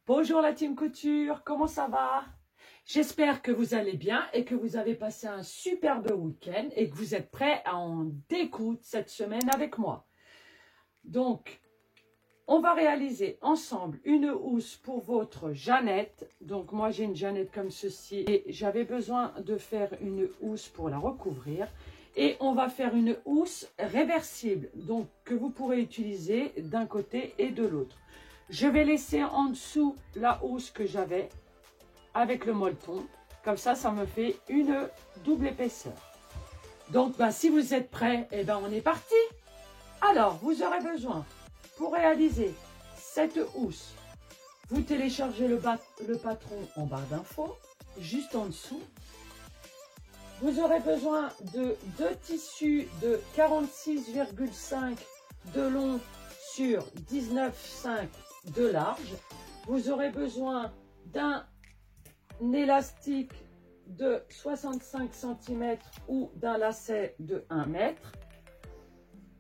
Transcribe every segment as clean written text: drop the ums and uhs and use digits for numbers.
Bonjour la team couture, comment ça va? J'espère que vous allez bien et que vous avez passé un superbe week-end et que vous êtes prêts à en découdre cette semaine avec moi. Donc, on va réaliser ensemble une housse pour votre Jeannette. Donc, moi j'ai une Jeannette comme ceci et j'avais besoin de faire une housse pour la recouvrir. Et on va faire une housse réversible, donc que vous pourrez utiliser d'un côté et de l'autre. Je vais laisser en dessous la housse que j'avais avec le molleton. Comme ça, ça me fait une double épaisseur. Donc, si vous êtes prêts, on est parti. Alors, vous aurez besoin, pour réaliser cette housse, vous téléchargez le patron en barre d'infos, juste en dessous. Vous aurez besoin de deux tissus de 46,5 de long sur 19,5 de large. Vous aurez besoin d'un élastique de 65 cm ou d'un lacet de 1 mètre.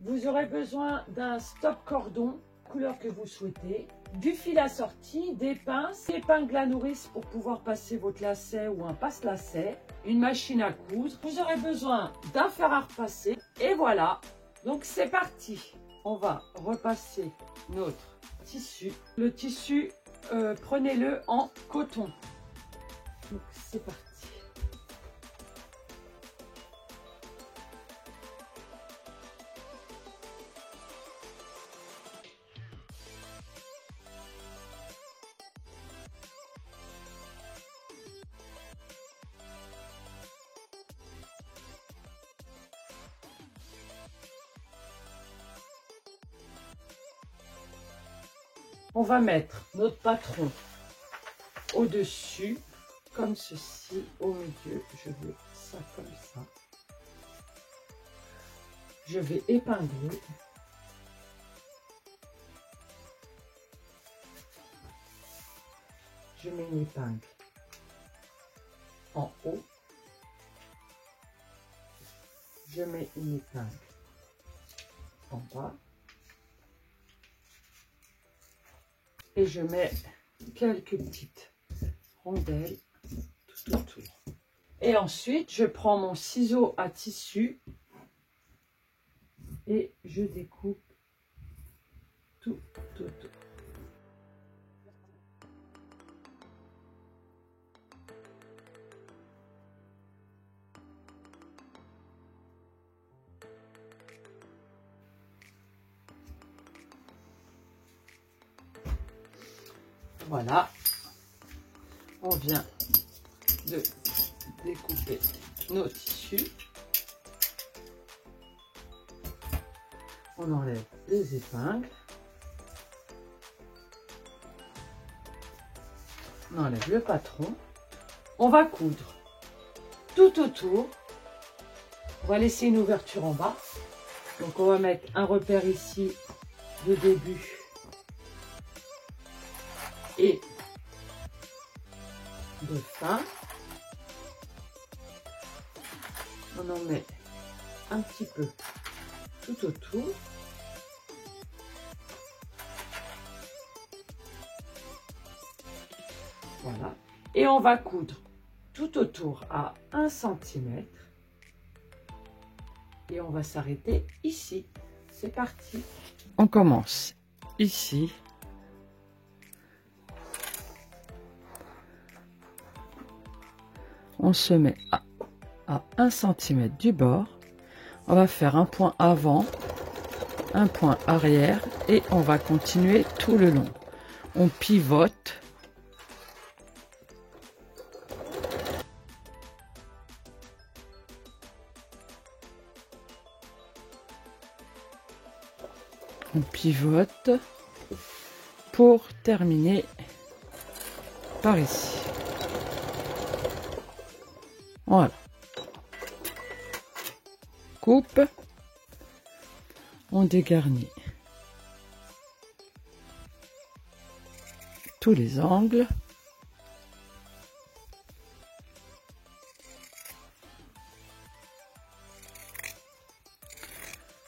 Vous aurez besoin d'un stop cordon, couleur que vous souhaitez, du fil assorti, des pinces, épingle à nourrice pour pouvoir passer votre lacet ou un passe-lacet, une machine à coudre. Vous aurez besoin d'un fer à repasser et voilà. Donc c'est parti. On va repasser notre tissu. Le tissu, prenez-le en coton. Donc c'est parti. On va mettre notre patron au-dessus, comme ceci, au milieu. Je veux ça comme ça. Je vais épingler. Je mets une épingle en haut. Je mets une épingle en bas. Et je mets quelques petites rondelles tout autour. Et ensuite, je prends mon ciseau à tissu et je découpe tout autour. Voilà, on vient de découper nos tissus. On enlève les épingles. On enlève le patron. On va coudre tout autour. On va laisser une ouverture en bas. Donc on va mettre un repère ici de début. Et de fin, on en met un petit peu tout autour. Voilà. Et on va coudre tout autour à 1 cm. Et on va s'arrêter ici. C'est parti. On commence ici. On se met à 1 cm du bord. On va faire un point avant, un point arrière et on va continuer tout le long. On pivote. On pivote pour terminer par ici. Voilà. Coupe. On dégarnit tous les angles.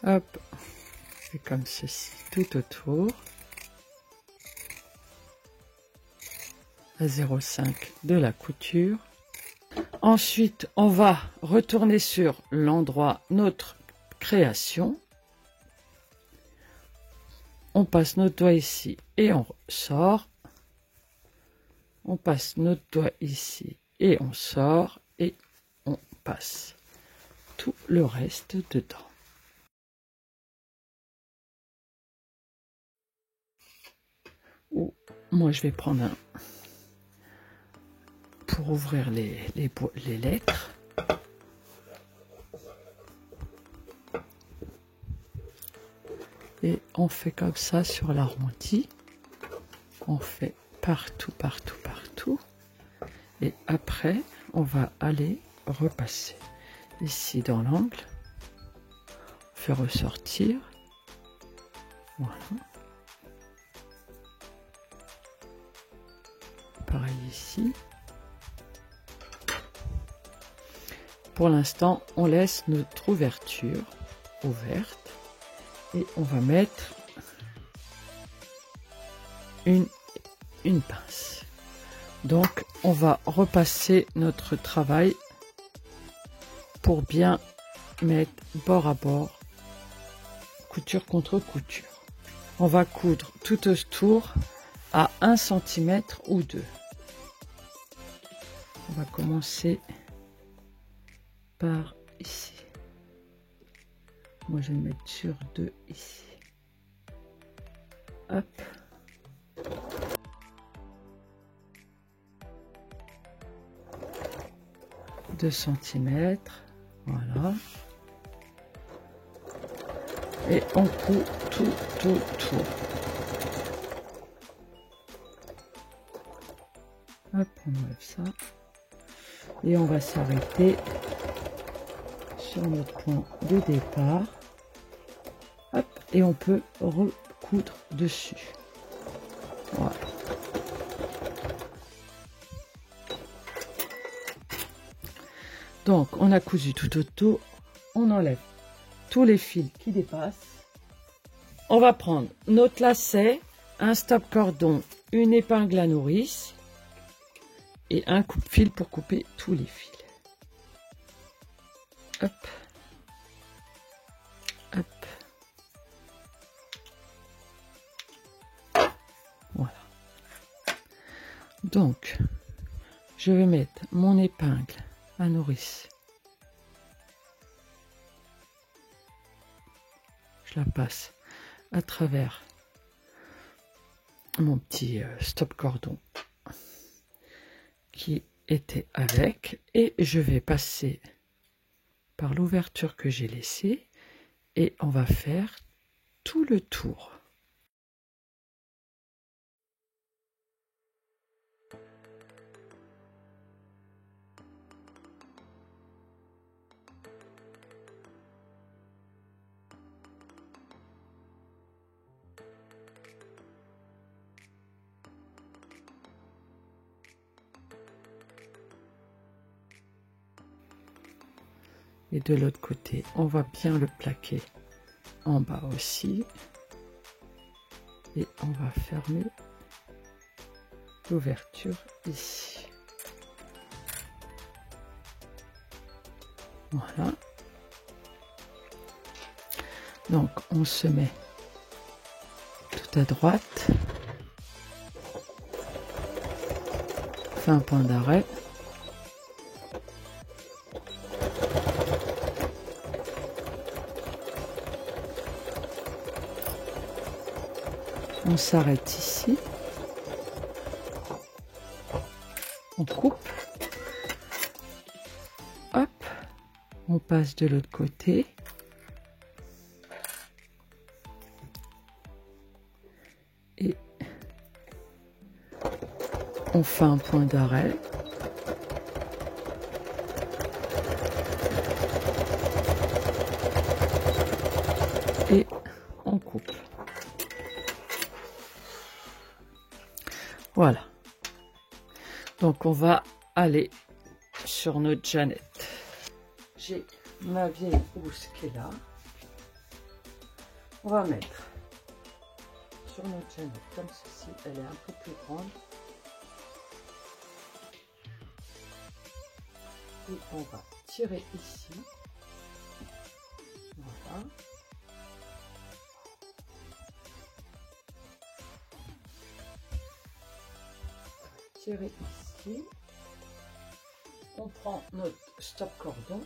Hop. C'est comme ceci tout autour. à 0,5 de la couture. Ensuite, on va retourner sur l'endroit notre création. On passe notre doigt ici et on sort. On passe notre doigt ici et on sort et on passe tout le reste dedans. Ou moi je vais prendre un pour ouvrir les lettres. Et on fait comme ça sur l'arrondi. On fait partout, partout, partout. Et après, on va aller repasser ici dans l'angle. On fait ressortir. Voilà. Pareil ici. Pour l'instant, on laisse notre ouverture ouverte. Et on va mettre une pince. Donc, on va repasser notre travail pour bien mettre bord à bord, couture contre couture. On va coudre tout autour à 1 cm ou 2. On va commencer par ici. Moi, je vais mettre sur 2 ici. Hop. « 2 cm. Voilà. Et on coud tout. Hop, on enlève ça. Et on va s'arrêter sur notre point de départ. Hop, et on peut recoudre dessus. Voilà. Donc, on a cousu tout autour. On enlève tous les fils qui dépassent. On va prendre notre lacet, un stop cordon, une épingle à nourrice et un coupe-fil pour couper tous les fils. Hop. Hop. Voilà. Donc, je vais mettre mon épingle à nourrice. Je la passe à travers mon petit stop cordon qui était avec et je vais passer par l'ouverture que j'ai laissée et on va faire tout le tour. Et de l'autre côté, on va bien le plaquer en bas aussi. Et on va fermer l'ouverture ici. Voilà. Donc, on se met tout à droite. Fait un point d'arrêt. On s'arrête ici, on coupe, hop, on passe de l'autre côté, et on fait un point d'arrêt, et on coupe. Voilà. Donc on va aller sur notre Jeannette. J'ai ma vieille housse qui est là. On va mettre sur notre Jeannette comme ceci. Elle est un peu plus grande. Et on va tirer ici. Voilà. Tirer ici. On prend notre stop cordon.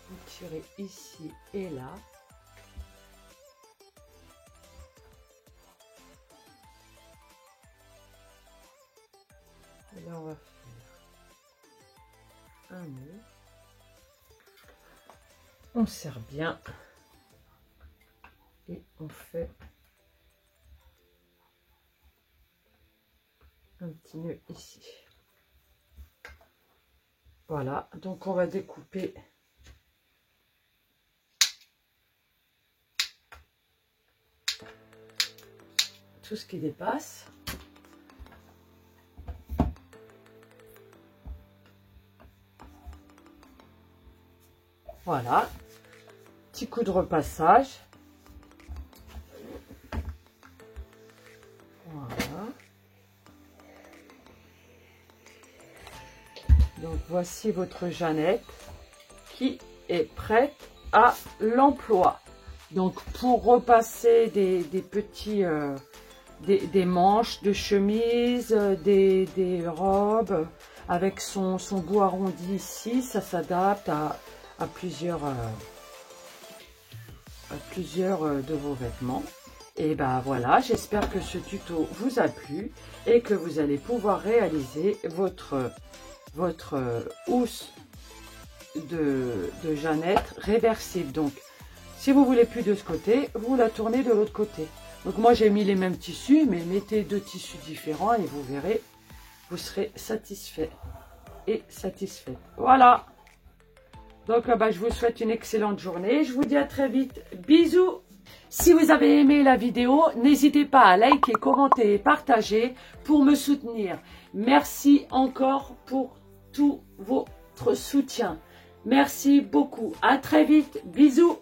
Vous tirez ici et là. Et là, on va faire un nœud. On serre bien. Et on fait un petit nœud ici. Voilà, donc on va découper tout ce qui dépasse. Voilà, petit coup de repassage. Voilà. Donc voici votre Jeannette qui est prête à l'emploi. Donc pour repasser des petits des manches de chemise, des robes avec son bout arrondi ici, ça s'adapte à plusieurs de vos vêtements. Et ben voilà, j'espère que ce tuto vous a plu et que vous allez pouvoir réaliser votre housse de Jeannette réversible. Donc si vous voulez plus de ce côté, vous la tournez de l'autre côté. Donc moi j'ai mis les mêmes tissus, mais mettez deux tissus différents et vous verrez, vous serez satisfait et satisfaite. Voilà. Donc je vous souhaite une excellente journée. Je vous dis à très vite. Bisous. Si vous avez aimé la vidéo, n'hésitez pas à liker, commenter et partager pour me soutenir. Merci encore pour tout votre soutien. Merci beaucoup. À très vite. Bisous.